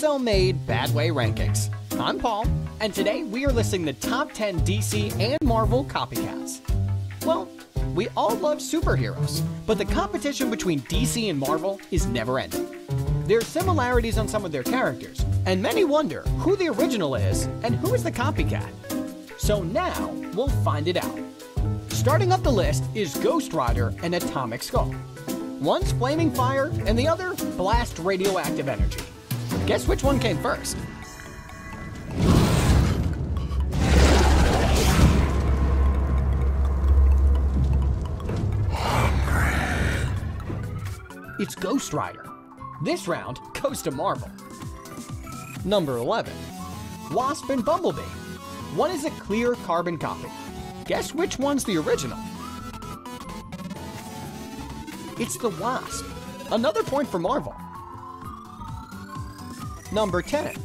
cell-made Bad Way Rankings. I'm Paul, and today we are listing the top 10 DC and Marvel copycats. Well, we all love superheroes, but the competition between DC and Marvel is never-ending. There are similarities on some of their characters, and many wonder who the original is and who is the copycat. So now, we'll find it out. Starting up the list is Ghost Rider and Atomic Skull. One's flaming fire, and the other blast radioactive energy. Guess which one came first? It's Ghost Rider. This round goes to Marvel. Number 11. Wasp and Bumblebee. One is a clear carbon copy. Guess which one's the original? It's the Wasp. Another point for Marvel. Number 10.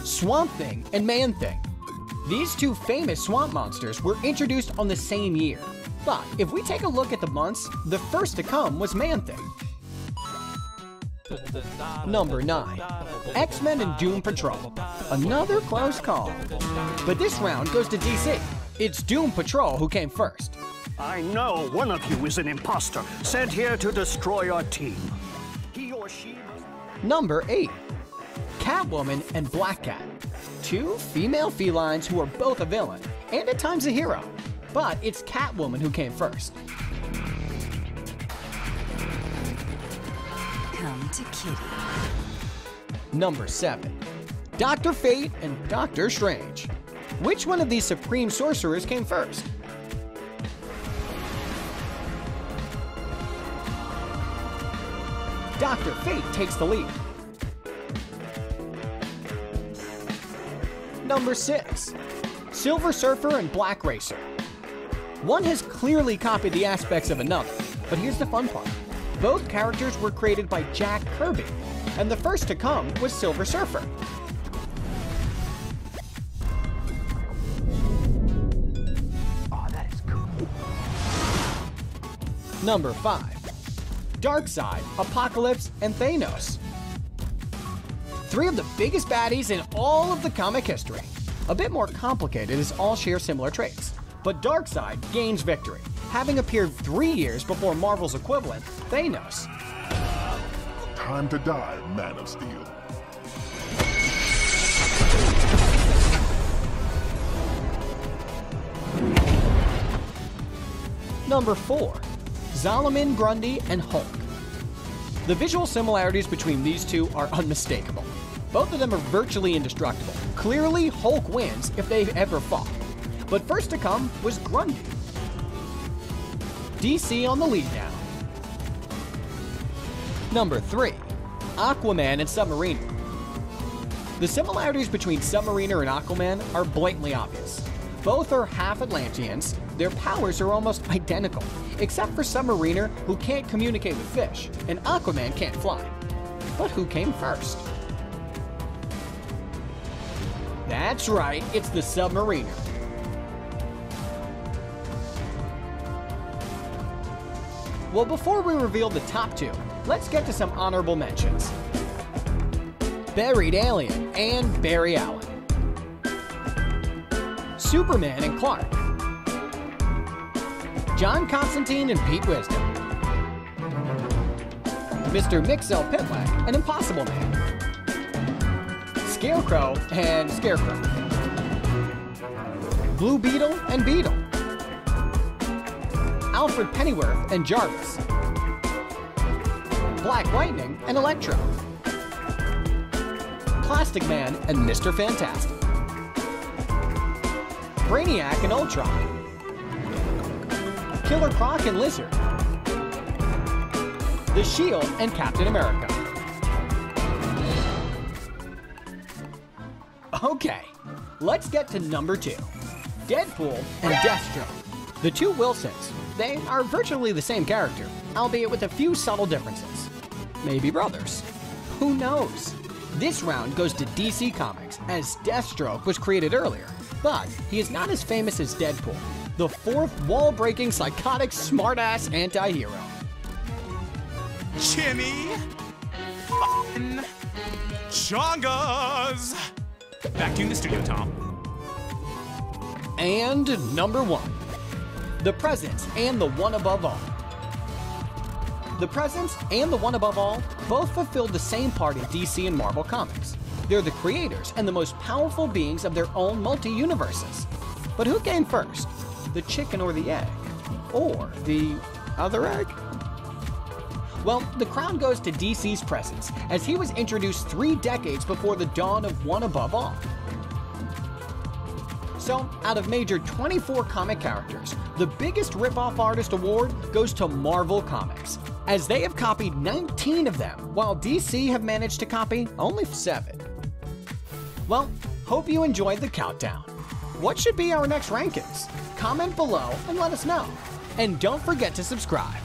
Swamp Thing and Man Thing. These two famous swamp monsters were introduced on the same year. But if we take a look at the months, the first to come was Man Thing. Number 9. X-Men and Doom Patrol. Another close call. But this round goes to DC. It's Doom Patrol who came first. I know one of you is an imposter, sent here to destroy our team. He or she must... Number 8. Catwoman and Black Cat. Two female felines who are both a villain, and at times a hero. But it's Catwoman who came first. Come to Kitty. Number 7. Dr. Fate and Doctor Strange. Which one of these supreme sorcerers came first? Dr. Fate takes the lead. Number 6. Silver Surfer and Black Racer. One has clearly copied the aspects of another, but here's the fun part. Both characters were created by Jack Kirby, and the first to come was Silver Surfer. Oh, that is cool. Number 5. Darkseid, Apocalypse, and Thanos. Three of the biggest baddies in all of the comic history. A bit more complicated as all share similar traits, but Darkseid gains victory, having appeared 3 years before Marvel's equivalent, Thanos. Time to die, Man of Steel. Number 4. Zalman, Grundy, and Hulk. The visual similarities between these two are unmistakable. Both of them are virtually indestructible. Clearly, Hulk wins if they've ever fought. But first to come was Grundy. DC on the lead now. Number 3. Aquaman and Submariner. The similarities between Submariner and Aquaman are blatantly obvious. Both are half Atlanteans, their powers are almost identical, except for Submariner, who can't communicate with fish, and Aquaman can't fly. But who came first? That's right, it's the Submariner. Well, before we reveal the top 2, let's get to some honorable mentions. Buried Alien and Barry Allen. Superman and Clark. John Constantine and Pete Wisdom. Mr. Mixel-Pitlack and Impossible Man. Scarecrow and Scarecrow. Blue Beetle and Beetle. Alfred Pennyworth and Jarvis. Black Lightning and Electro. Plastic Man and Mr. Fantastic. Brainiac and Ultron. Killer Croc and Lizard. The Shield and Captain America. Okay, let's get to number 2. Deadpool and Deathstroke. The two Wilsons, they are virtually the same character, albeit with a few subtle differences. Maybe brothers. Who knows? This round goes to DC Comics, as Deathstroke was created earlier, but he is not as famous as Deadpool, the fourth wall-breaking, psychotic, smartass anti-hero. Jimmy! F***ing Chongas! Back to you in the studio, Tom. And number 1. The Presence and the One Above All. The Presence and the One Above All both fulfilled the same part in DC and Marvel Comics. They're the creators and the most powerful beings of their own multi-universes. But who came first? The chicken or the egg? Or the other egg? Well, the crown goes to DC's Presence, as he was introduced 3 decades before the dawn of One Above All. So, out of major 24 comic characters, the biggest rip-off artist award goes to Marvel Comics, as they have copied 19 of them, while DC have managed to copy only 7. Well, hope you enjoyed the countdown. What should be our next rankings? Comment below and let us know. And don't forget to subscribe.